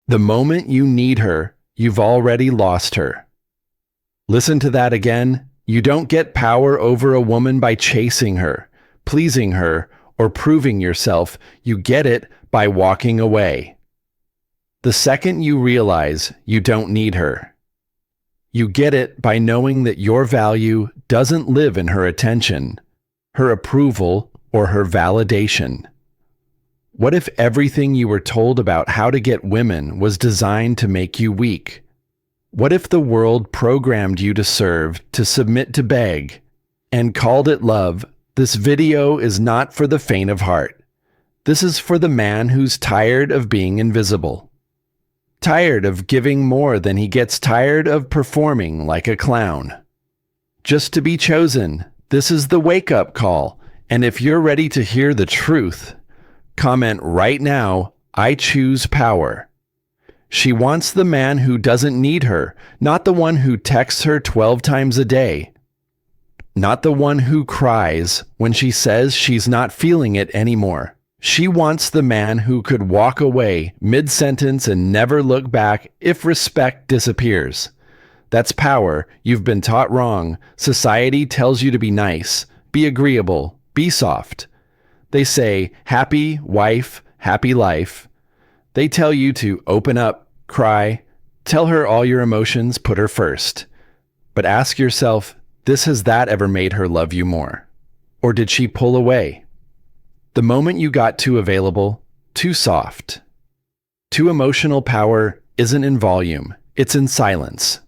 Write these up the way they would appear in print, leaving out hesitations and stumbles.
The moment you need her, you've already lost her. Listen to that again. You don't get power over a woman by chasing her, pleasing her, or proving yourself. You get it by walking away. The second you realize you don't need her. You get it by knowing that your value doesn't live in her attention, her approval, or her validation. What if everything you were told about how to get women was designed to make you weak? What if the world programmed you to serve, to submit, to beg, and called it love? This video is not for the faint of heart. This is for the man who's tired of being invisible. Tired of giving more than he gets tired of performing like a clown. Just to be chosen, this is the wake-up call. And if you're ready to hear the truth, comment right now, I choose power. She wants the man who doesn't need her, not the one who texts her 12 times a day. Not the one who cries when she says she's not feeling it anymore. She wants the man who could walk away mid-sentence and never look back if respect disappears. That's power. You've been taught wrong. Society tells you to be nice, be agreeable, be soft. They say, happy wife, happy life. They tell you to open up, cry, tell her all your emotions, put her first. But ask yourself, has that ever made her love you more? Or did she pull away? The moment you got too available, too soft. Too emotional power isn't in volume, it's in silence.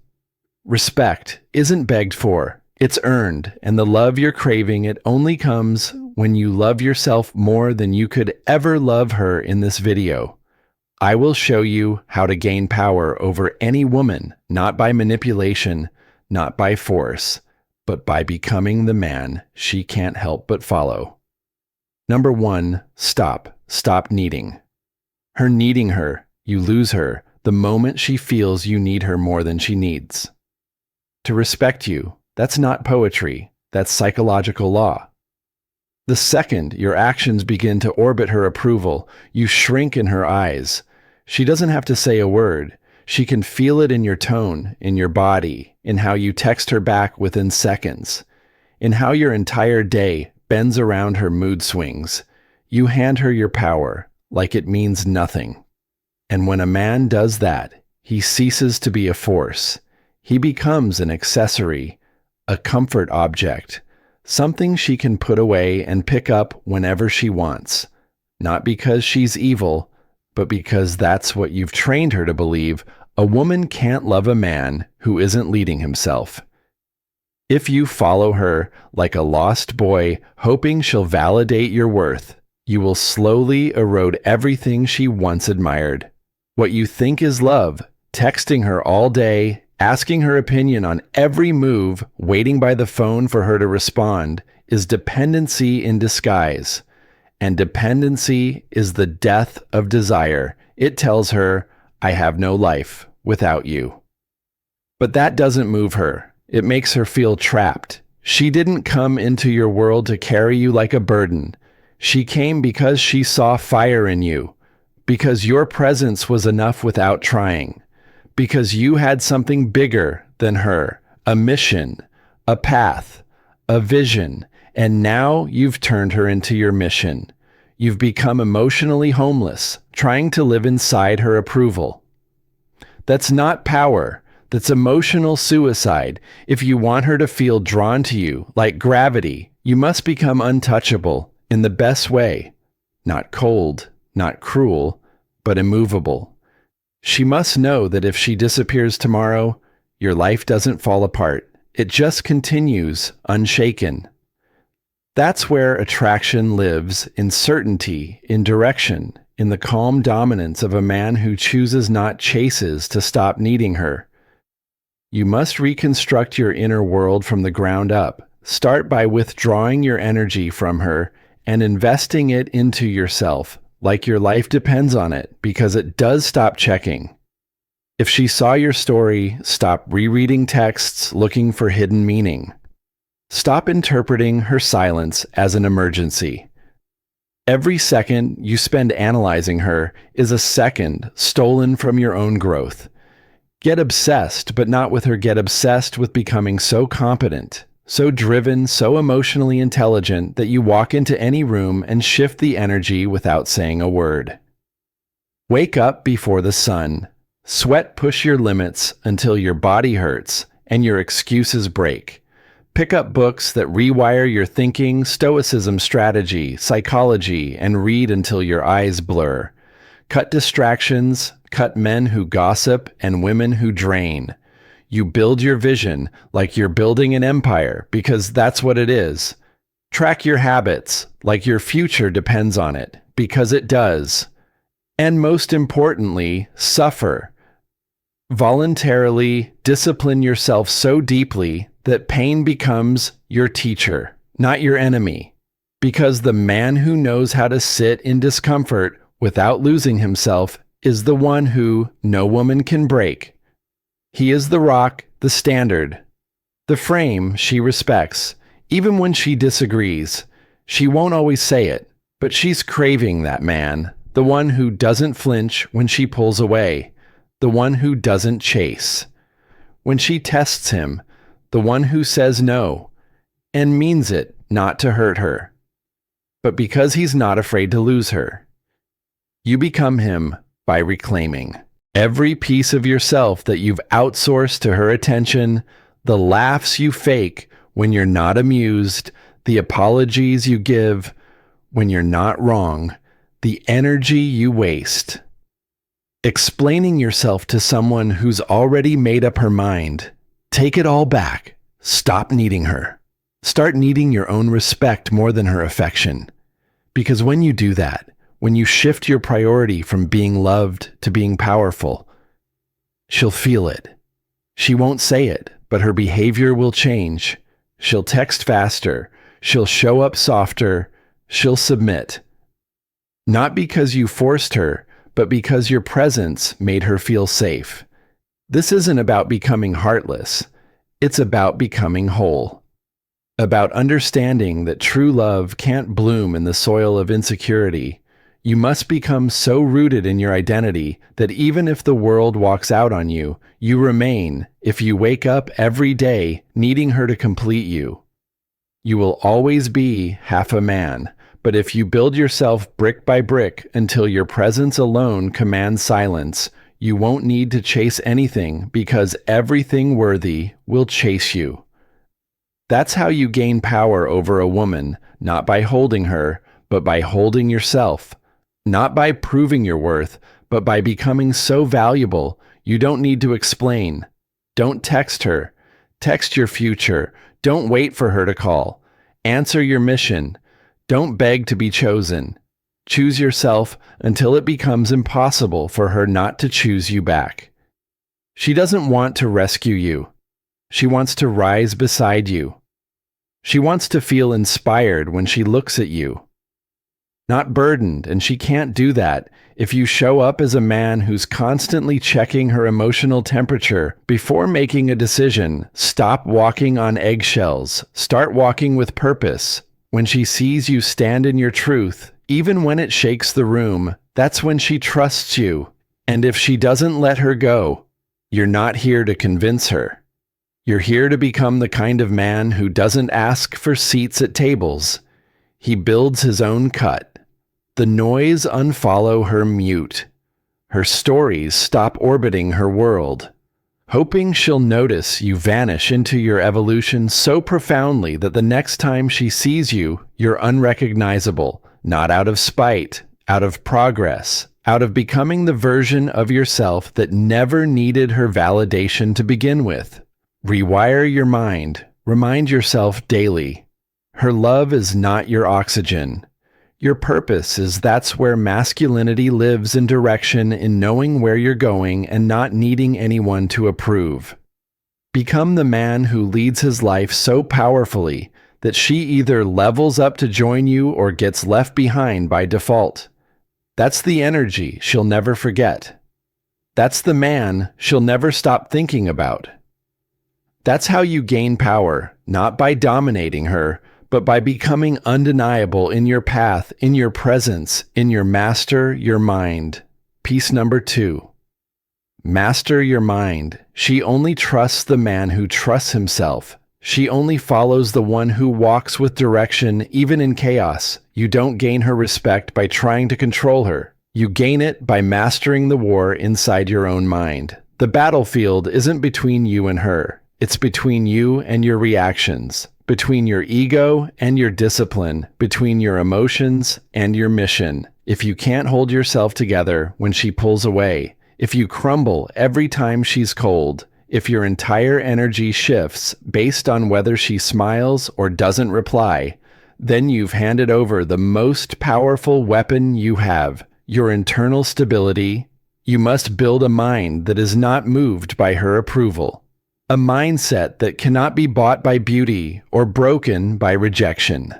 Respect isn't begged for, it's earned, and the love you're craving, it only comes when you love yourself more than you could ever love her. In this video, I will show you how to gain power over any woman, not by manipulation, not by force, but by becoming the man she can't help but follow. Number 1, stop. Stop needing. Her needing her, you lose her the moment she feels you need her more than she needs. To respect you, that's not poetry, that's psychological law. The second your actions begin to orbit her approval, you shrink in her eyes. She doesn't have to say a word. She can feel it in your tone, in your body, in how you text her back within seconds, in how your entire day bends around her mood swings. You hand her your power like it means nothing. And when a man does that, he ceases to be a force. He becomes an accessory, a comfort object, something she can put away and pick up whenever she wants. Not because she's evil, but because that's what you've trained her to believe. A woman can't love a man who isn't leading himself. If you follow her like a lost boy, hoping she'll validate your worth, you will slowly erode everything she once admired. What you think is love, texting her all day, asking her opinion on every move, waiting by the phone for her to respond, is dependency in disguise. And dependency is the death of desire. It tells her, I have no life without you. But that doesn't move her. It makes her feel trapped. She didn't come into your world to carry you like a burden. She came because she saw fire in you, because your presence was enough without trying, because you had something bigger than her, a mission, a path, a vision, and now you've turned her into your mission. You've become emotionally homeless, trying to live inside her approval. That's not power. That's emotional suicide. If you want her to feel drawn to you like gravity, you must become untouchable in the best way. Not cold, not cruel, but immovable. She must know that if she disappears tomorrow, your life doesn't fall apart. It just continues unshaken. That's where attraction lives, in certainty, in direction, in the calm dominance of a man who chooses, not chases, to stop needing her. You must reconstruct your inner world from the ground up. Start by withdrawing your energy from her and investing it into yourself, like your life depends on it, because it does stop checking. If she saw your story, stop rereading texts looking for hidden meaning. Stop interpreting her silence as an emergency. Every second you spend analyzing her is a second stolen from your own growth. Get obsessed, but not with her. Get obsessed with becoming so competent, so driven, so emotionally intelligent that you walk into any room and shift the energy without saying a word. Wake up before the sun. Sweat push your limits until your body hurts and your excuses break. Pick up books that rewire your thinking, Stoicism, strategy, psychology, and read until your eyes blur. Cut distractions, cut men who gossip and women who drain. You build your vision like you're building an empire, because that's what it is. Track your habits like your future depends on it, because it does. And most importantly, suffer. Voluntarily discipline yourself so deeply that pain becomes your teacher, not your enemy. Because the man who knows how to sit in discomfort without losing himself is the one who no woman can break. He is the rock, the standard, the frame she respects. Even when she disagrees, she won't always say it, but she's craving that man, the one who doesn't flinch when she pulls away, the one who doesn't chase. When she tests him, the one who says no, and means it not to hurt her, but because he's not afraid to lose her. You become him by reclaiming every piece of yourself that you've outsourced to her attention, the laughs you fake when you're not amused, the apologies you give when you're not wrong, the energy you waste. Explaining yourself to someone who's already made up her mind. Take it all back. Stop needing her. Start needing your own respect more than her affection. Because when you do that, when you shift your priority from being loved to being powerful, she'll feel it. She won't say it, but her behavior will change. She'll text faster. She'll show up softer. She'll submit. Not because you forced her, but because your presence made her feel safe. This isn't about becoming heartless. It's about becoming whole. About understanding that true love can't bloom in the soil of insecurity. You must become so rooted in your identity that even if the world walks out on you, you remain if you wake up every day needing her to complete you. You will always be half a man, but if you build yourself brick by brick until your presence alone commands silence, you won't need to chase anything because everything worthy will chase you. That's how you gain power over a woman, not by holding her, but by holding yourself. Not by proving your worth, but by becoming so valuable you don't need to explain. Don't text her. Text your future. Don't wait for her to call. Answer your mission. Don't beg to be chosen. Choose yourself until it becomes impossible for her not to choose you back. She doesn't want to rescue you. She wants to rise beside you. She wants to feel inspired when she looks at you. Not burdened, and she can't do that if you show up as a man who's constantly checking her emotional temperature before making a decision. Stop walking on eggshells. Start walking with purpose. When she sees you stand in your truth, even when it shakes the room, that's when she trusts you. And if she doesn't let her go, you're not here to convince her. You're here to become the kind of man who doesn't ask for seats at tables. He builds his own cut. The noise unfollow her mute. Her stories stop orbiting her world. Hoping she'll notice you vanish into your evolution so profoundly that the next time she sees you, you're unrecognizable, not out of spite, out of progress, out of becoming the version of yourself that never needed her validation to begin with. Rewire your mind. Remind yourself daily. Her love is not your oxygen. Your purpose is that's where masculinity lives in direction, in knowing where you're going and not needing anyone to approve. Become the man who leads his life so powerfully that she either levels up to join you or gets left behind by default. That's the energy she'll never forget. That's the man she'll never stop thinking about. That's how you gain power, not by dominating her, but by becoming undeniable in your path, in your presence, in your master, your mind. Piece number 2. Master your mind. She only trusts the man who trusts himself. She only follows the one who walks with direction, even in chaos. You don't gain her respect by trying to control her. You gain it by mastering the war inside your own mind. The battlefield isn't between you and her. It's between you and your reactions, between your ego and your discipline, between your emotions and your mission. If you can't hold yourself together when she pulls away, if you crumble every time she's cold, if your entire energy shifts based on whether she smiles or doesn't reply, then you've handed over the most powerful weapon you have, your internal stability. You must build a mind that is not moved by her approval, a mindset that cannot be bought by beauty or broken by rejection.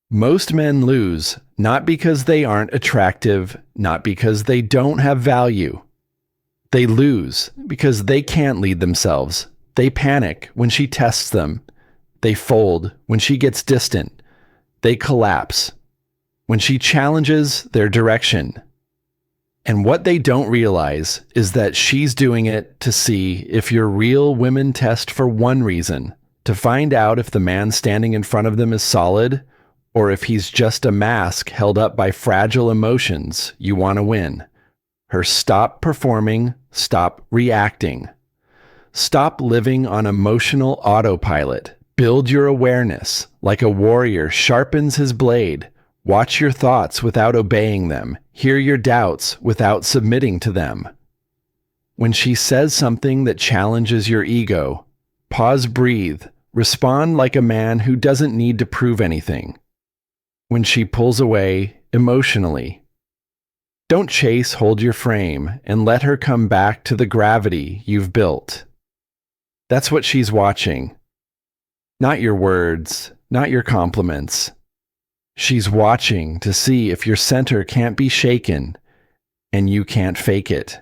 Most men lose, not because they aren't attractive, not because they don't have value. They lose because they can't lead themselves. They panic when she tests them. They fold when she gets distant. They collapse when she challenges their direction. And what they don't realize is that she's doing it to see if you're real. Women test for one reason, to find out if the man standing in front of them is solid or if he's just a mask held up by fragile emotions you want to win. Her stop performing, stop reacting. Stop living on emotional autopilot. Build your awareness like a warrior sharpens his blade. Watch your thoughts without obeying them. Hear your doubts without submitting to them. When she says something that challenges your ego, pause, breathe, respond like a man who doesn't need to prove anything. When she pulls away emotionally, don't chase, hold your frame, and let her come back to the gravity you've built. That's what she's watching. Not your words, not your compliments. She's watching to see if your center can't be shaken and you can't fake it.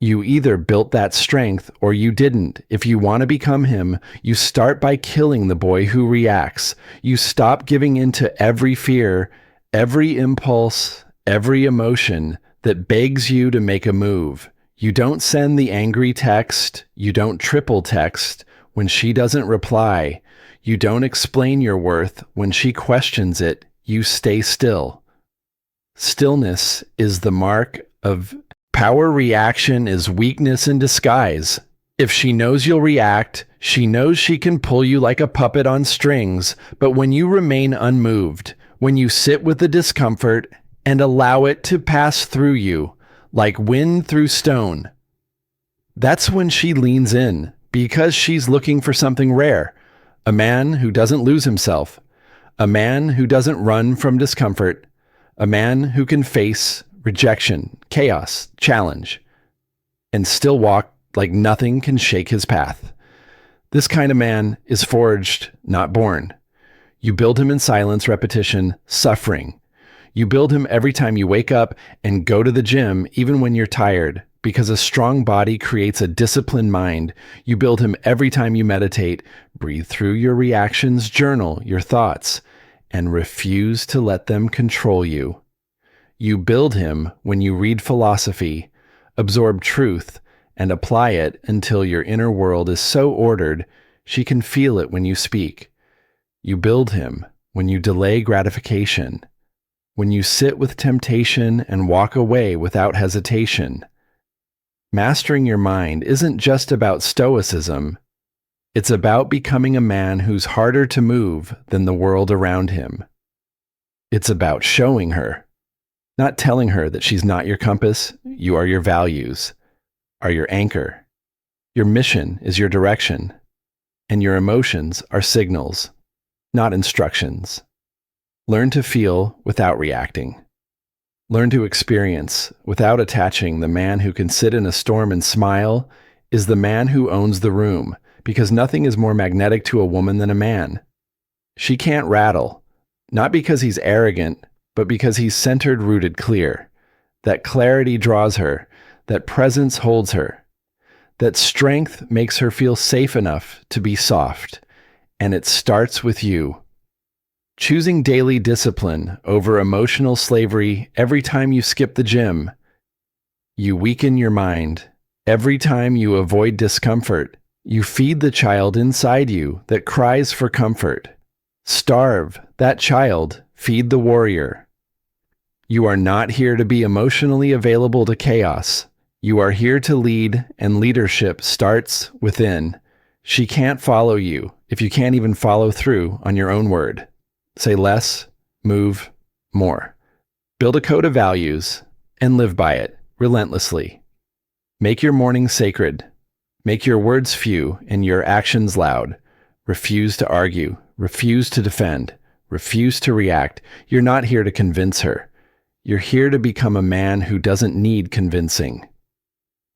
You either built that strength or you didn't. If you want to become him, you start by killing the boy who reacts. You stop giving in to every fear, every impulse, every emotion that begs you to make a move. You don't send the angry text. You don't triple text when she doesn't reply. You don't explain your worth when she questions it. You stay still. Stillness is the mark of power. Reaction is weakness in disguise. If she knows you'll react, she knows she can pull you like a puppet on strings. But when you remain unmoved, when you sit with the discomfort and allow it to pass through you like wind through stone, that's when she leans in, because she's looking for something rare. A man who doesn't lose himself. A man who doesn't run from discomfort. A man who can face rejection, chaos, challenge, and still walk like nothing can shake his path. This kind of man is forged, not born. You build him in silence, repetition, suffering. You build him every time you wake up and go to the gym, even when you're tired, because a strong body creates a disciplined mind. You build him every time you meditate, breathe through your reactions, journal your thoughts, and refuse to let them control you. You build him when you read philosophy, absorb truth, and apply it until your inner world is so ordered she can feel it when you speak. You build him when you delay gratification, when you sit with temptation and walk away without hesitation. Mastering your mind isn't just about Stoicism. It's about becoming a man who's harder to move than the world around him. It's about showing her, not telling her that she's not your compass. You are your values, are your anchor. Your mission is your direction, and your emotions are signals, not instructions. Learn to feel without reacting. Learn to experience without attaching. The man who can sit in a storm and smile is the man who owns the room, because nothing is more magnetic to a woman than a man. She can't rattle, not because he's arrogant, but because he's centered, rooted, clear. That clarity draws her, that presence holds her, that strength makes her feel safe enough to be soft. And it starts with you. choosing daily discipline over emotional slavery every time you skip the gym. You weaken your mind. Every time you avoid discomfort, you feed the child inside you that cries for comfort. Starve that child, feed the warrior. You are not here to be emotionally available to chaos. You are here to lead, and leadership starts within. She can't follow you if you can't even follow through on your own word. Say less, move more. Build a code of values and live by it relentlessly. Make your mornings sacred. Make your words few and your actions loud. Refuse to argue. Refuse to defend. Refuse to react. You're not here to convince her. You're here to become a man who doesn't need convincing.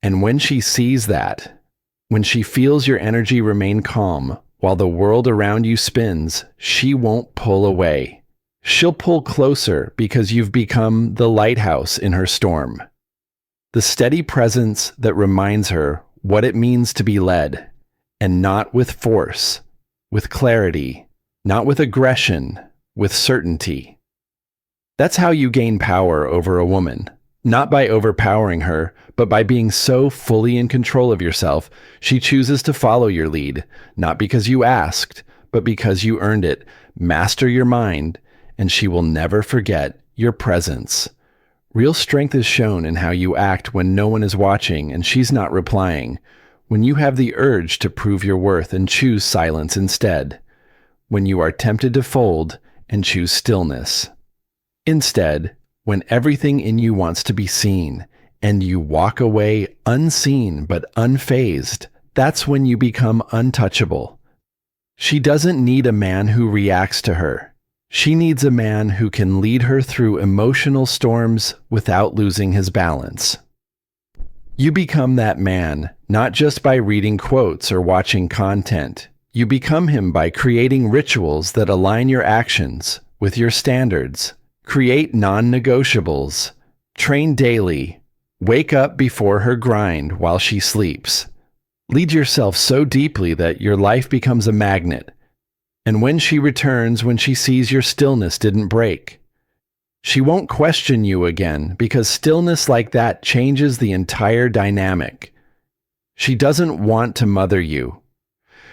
And when she sees that, when she feels your energy remain calm while the world around you spins, she won't pull away. She'll pull closer because you've become the lighthouse in her storm. The steady presence that reminds her what it means to be led, and not with force, with clarity, not with aggression, with certainty. That's how you gain power over a woman. Not by overpowering her, but by being so fully in control of yourself, she chooses to follow your lead, not because you asked, but because you earned it. Master your mind, and she will never forget your presence. Real strength is shown in how you act when no one is watching and she's not replying, when you have the urge to prove your worth and choose silence instead, when you are tempted to fold and choose stillness. Instead, when everything in you wants to be seen, and you walk away unseen but unfazed, that's when you become untouchable. She doesn't need a man who reacts to her. She needs a man who can lead her through emotional storms without losing his balance. You become that man, not just by reading quotes or watching content. You become him by creating rituals that align your actions with your standards. Create non-negotiables. Train daily. Wake up before her grind while she sleeps. Lead yourself so deeply that your life becomes a magnet. And when she returns, when she sees your stillness didn't break, she won't question you again, because stillness like that changes the entire dynamic. She doesn't want to mother you.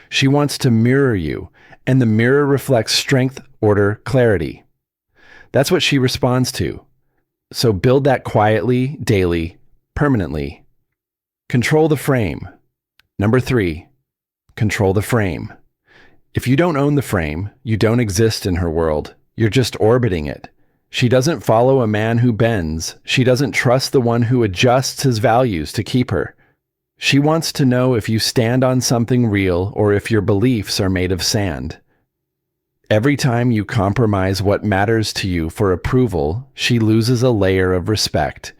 She wants to mirror you, and the mirror reflects strength, order, clarity. That's what she responds to. So build that quietly, daily, permanently. Control the frame. Number 3, control the frame. If you don't own the frame, you don't exist in her world. You're just orbiting it. She doesn't follow a man who bends. She doesn't trust the one who adjusts his values to keep her. She wants to know if you stand on something real or if your beliefs are made of sand. Every time you compromise what matters to you for approval, she loses a layer of respect.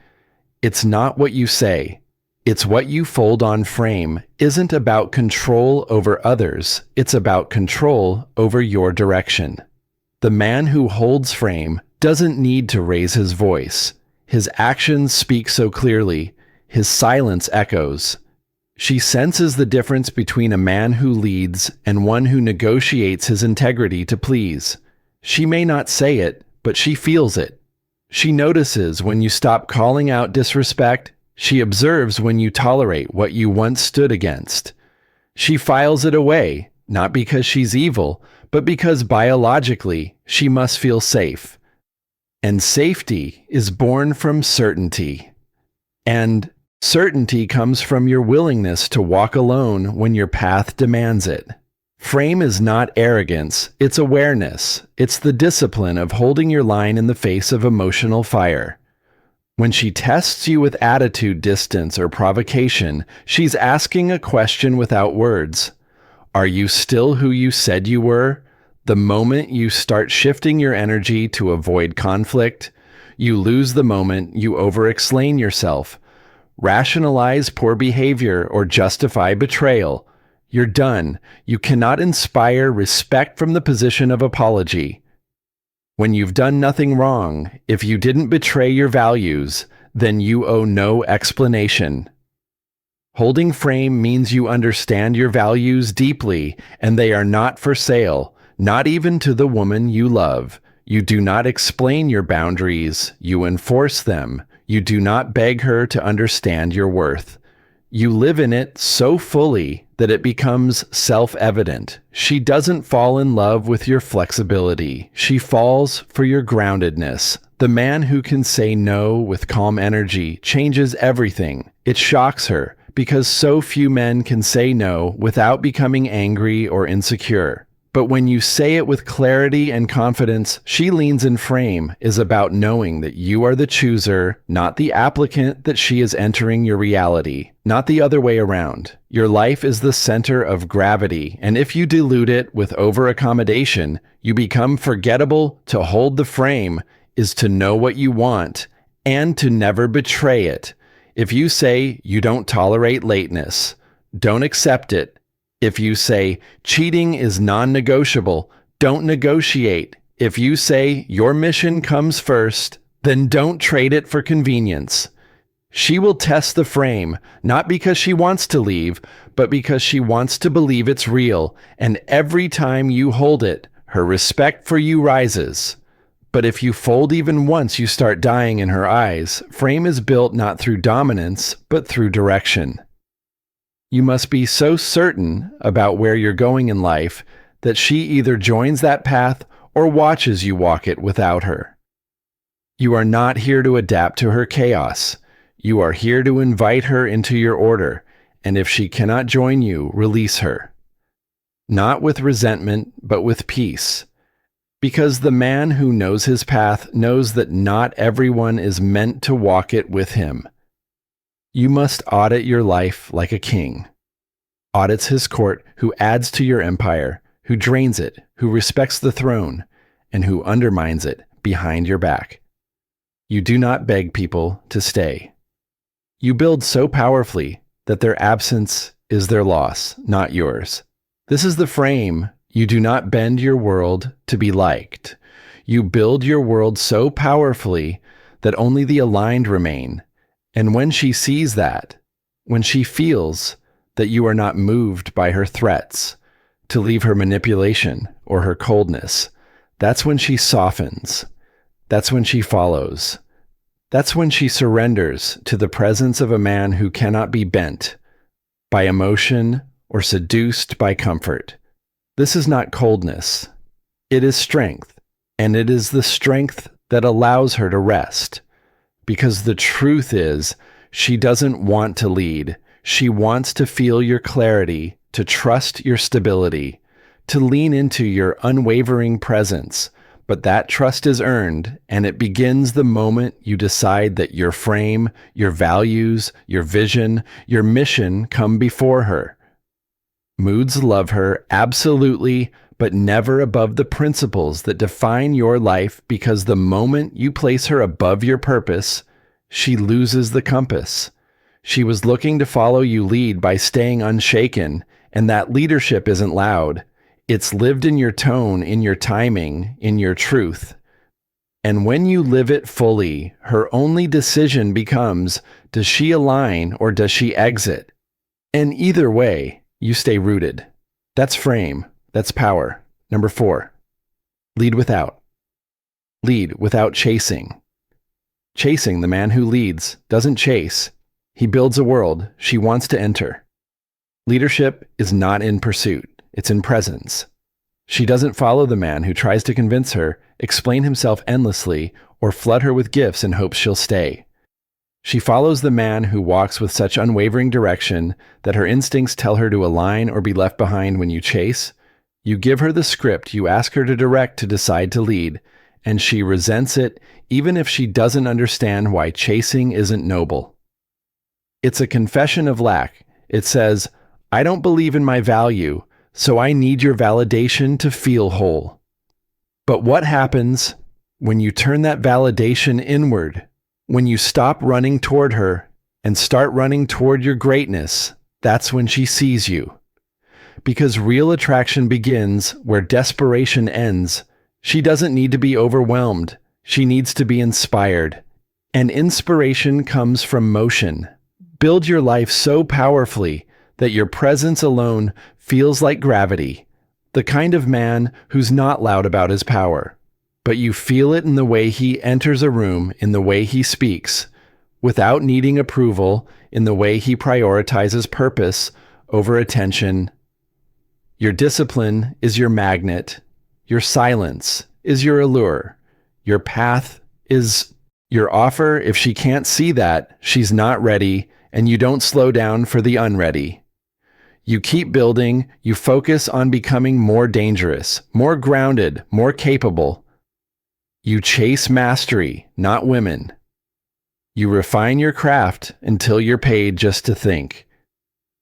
It's not what you say. It's what you fold on. Frame isn't about control over others. It's about control over your direction. The man who holds frame doesn't need to raise his voice. His actions speak so clearly. His silence echoes. She senses the difference between a man who leads and one who negotiates his integrity to please. She may not say it, but she feels it. She notices when you stop calling out disrespect. She observes when you tolerate what you once stood against. She files it away, not because she's evil, but because biologically she must feel safe. And safety is born from certainty. And certainty comes from your willingness to walk alone when your path demands it. Frame is not arrogance, it's awareness. It's the discipline of holding your line in the face of emotional fire. When she tests you with attitude, distance, or provocation, she's asking a question without words. Are you still who you said you were? The moment you start shifting your energy to avoid conflict, you lose the moment. You over-explain yourself, rationalize poor behavior, or justify betrayal. You're done. You cannot inspire respect from the position of apology. When you've done nothing wrong, if you didn't betray your values, then you owe no explanation. Holding frame means you understand your values deeply, and they are not for sale. not even to the woman you love. You do not explain your boundaries, you enforce them. You do not beg her to understand your worth. You live in it so fully that it becomes self-evident. She doesn't fall in love with your flexibility. She falls for your groundedness. The man who can say no with calm energy changes everything. It shocks her because so few men can say no without becoming angry or insecure. But when you say it with clarity and confidence, she leans in. Frame is about knowing that you are the chooser, not the applicant, that she is entering your reality, not the other way around. Your life is the center of gravity, and if you dilute it with over-accommodation, you become forgettable. To hold the frame is to know what you want and to never betray it. If you say you don't tolerate lateness, don't accept it. If you say cheating is non-negotiable, don't negotiate. If you say your mission comes first, then don't trade it for convenience. She will test the frame, not because she wants to leave, but because she wants to believe it's real, and every time you hold it, her respect for you rises. But if you fold even once, you start dying in her eyes. Frame is built not through dominance, but through direction. You must be so certain about where you're going in life that she either joins that path or watches you walk it without her. You are not here to adapt to her chaos. You are here to invite her into your order, and if she cannot join you, release her. Not with resentment, but with peace. Because the man who knows his path knows that not everyone is meant to walk it with him. You must audit your life like a king. Audits his court, who adds to your empire, who drains it, who respects the throne, and who undermines it behind your back. You do not beg people to stay. You build so powerfully that their absence is their loss, not yours. This is the frame. You do not bend your world to be liked. You build your world so powerfully that only the aligned remain. And when she sees that, when she feels that you are not moved by her threats to leave her manipulation or her coldness, that's when she softens. That's when she follows. That's when she surrenders to the presence of a man who cannot be bent by emotion or seduced by comfort. This is not coldness. It is strength, and it is the strength that allows her to rest. Because the truth is, she doesn't want to lead. She wants to feel your clarity, to trust your stability, to lean into your unwavering presence. But that trust is earned, and it begins the moment you decide that your frame, your values, your vision, your mission come before her. Moods love her, absolutely, but never above the principles that define your life, because the moment you place her above your purpose, she loses the compass. She was looking to follow you lead by staying unshaken, and that leadership isn't loud. It's lived in your tone, in your timing, in your truth. And when you live it fully, her only decision becomes, does she align or does she exit? And either way, you stay rooted. That's frame. That's power. Number 4, lead without. Lead without chasing. Chasing, the man who leads doesn't chase. He builds a world she wants to enter. Leadership is not in pursuit. It's in presence. She doesn't follow the man who tries to convince her, explain himself endlessly, or flood her with gifts in hopes she'll stay. She follows the man who walks with such unwavering direction that her instincts tell her to align or be left behind. When you chase, you give her the script you ask her to direct to decide to lead, and she resents it even if she doesn't understand why chasing isn't noble. It's a confession of lack. It says, I don't believe in my value, so I need your validation to feel whole. But what happens when you turn that validation inward? When you stop running toward her and start running toward your greatness, that's when she sees you. Because real attraction begins where desperation ends. She doesn't need to be overwhelmed. She needs to be inspired. And inspiration comes from motion. Build your life so powerfully that your presence alone feels like gravity. The kind of man who's not loud about his power, but you feel it in the way he enters a room, in the way he speaks, without needing approval, in the way he prioritizes purpose over attention. Your discipline is your magnet. Your silence is your allure. Your path is your offer. If she can't see that, she's not ready, and you don't slow down for the unready. You keep building, you focus on becoming more dangerous, more grounded, more capable. You chase mastery, not women. You refine your craft until you're paid just to think.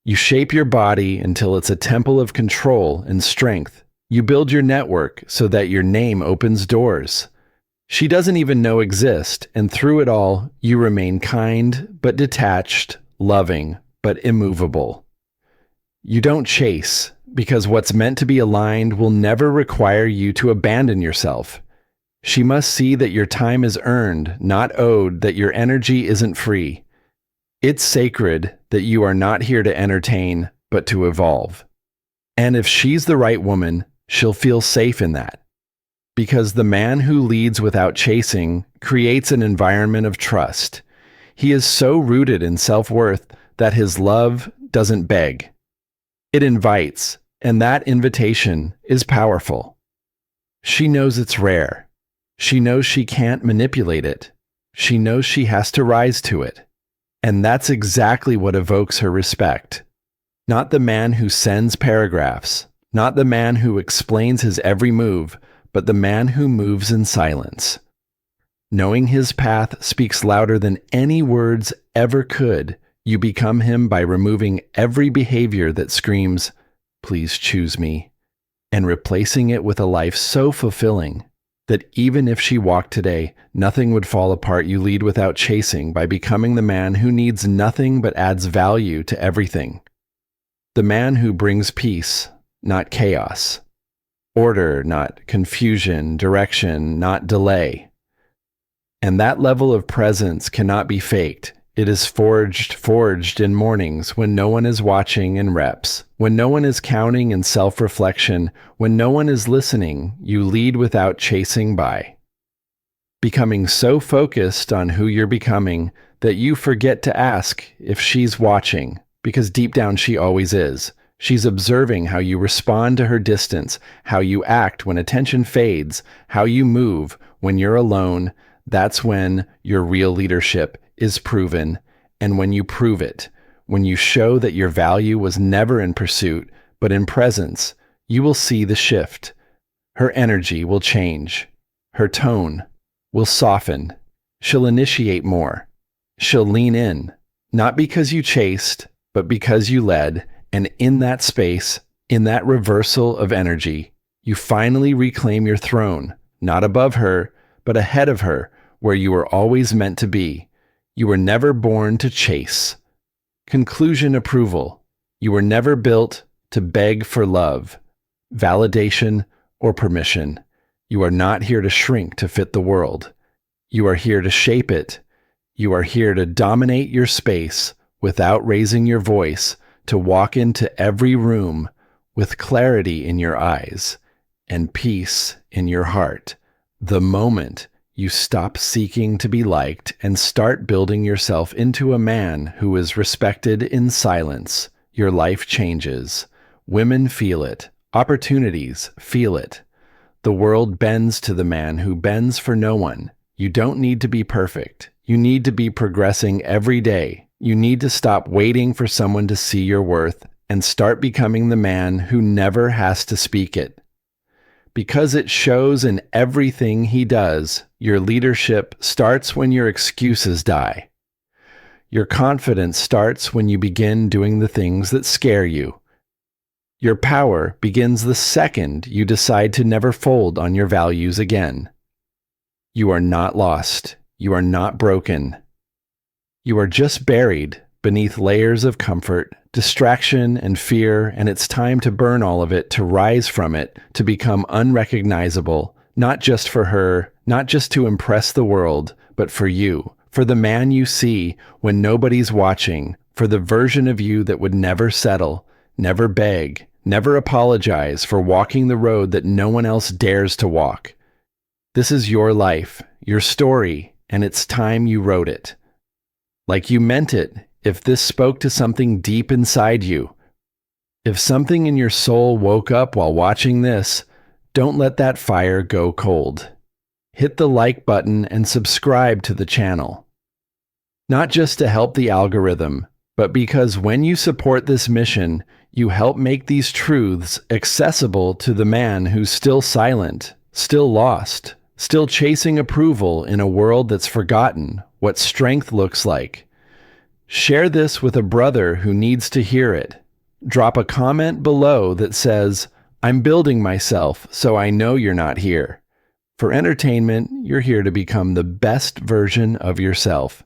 You shape your body until it's a temple of control and strength. You build your network so that your name opens doors she doesn't even know exist, and through it all, you remain kind but detached, loving but immovable. You don't chase, because what's meant to be aligned will never require you to abandon yourself. She must see that your time is earned, not owed, that your energy isn't free. It's sacred that you are not here to entertain, but to evolve. And if she's the right woman, she'll feel safe in that. Because the man who leads without chasing creates an environment of trust. He is so rooted in self-worth that his love doesn't beg. It invites, and that invitation is powerful. She knows it's rare. She knows she can't manipulate it. She knows she has to rise to it. And that's exactly what evokes her respect. Not the man who sends paragraphs, not the man who explains his every move, but the man who moves in silence. Knowing his path speaks louder than any words ever could. You become him by removing every behavior that screams, "Please choose me," and replacing it with a life so fulfilling that even if she walked today, nothing would fall apart. You lead without chasing by becoming the man who needs nothing but adds value to everything. The man who brings peace, not chaos. Order, not confusion. Direction, not delay. And that level of presence cannot be faked. It is forged in mornings when no one is watching in reps, when no one is counting in self-reflection, when no one is listening. You lead without chasing by. Becoming so focused on who you're becoming that you forget to ask if she's watching, because deep down she always is. She's observing how you respond to her distance, how you act when attention fades, how you move when you're alone. That's when your real leadership is proven. And when you prove it, when you show that your value was never in pursuit, but in presence, you will see the shift. Her energy will change. Her tone will soften. She'll initiate more. She'll lean in, not because you chased, but because you led. And in that space, in that reversal of energy, you finally reclaim your throne, not above her, but ahead of her, where you were always meant to be. You were never born to chase. Conclusion: approval. You were never built to beg for love, validation, or permission. You are not here to shrink to fit the world. You are here to shape it. You are here to dominate your space without raising your voice, to walk into every room with clarity in your eyes and peace in your heart. The moment you stop seeking to be liked and start building yourself into a man who is respected in silence, your life changes. Women feel it. Opportunities feel it. The world bends to the man who bends for no one. You don't need to be perfect. You need to be progressing every day. You need to stop waiting for someone to see your worth and start becoming the man who never has to speak it. Because it shows in everything he does. Your leadership starts when your excuses die. Your confidence starts when you begin doing the things that scare you. Your power begins the second you decide to never fold on your values again. You are not lost. You are not broken. You are just buried beneath layers of comfort, distraction, and fear, and it's time to burn all of it, to rise from it, to become unrecognizable, not just for her, not just to impress the world, but for you, for the man you see when nobody's watching, for the version of you that would never settle, never beg, Never apologize for walking the road that no one else dares to walk. This is your life, your story, and it's time you wrote it. Like you meant it, if this spoke to something deep inside you. If something in your soul woke up while watching this, don't let that fire go cold. Hit the like button and subscribe to the channel. Not just to help the algorithm, but because when you support this mission, you help make these truths accessible to the man who's still silent, still lost, still chasing approval in a world that's forgotten what strength looks like. Share this with a brother who needs to hear it. Drop a comment below that says, "I'm building myself, so I know you're not here." For entertainment, you're here to become the best version of yourself.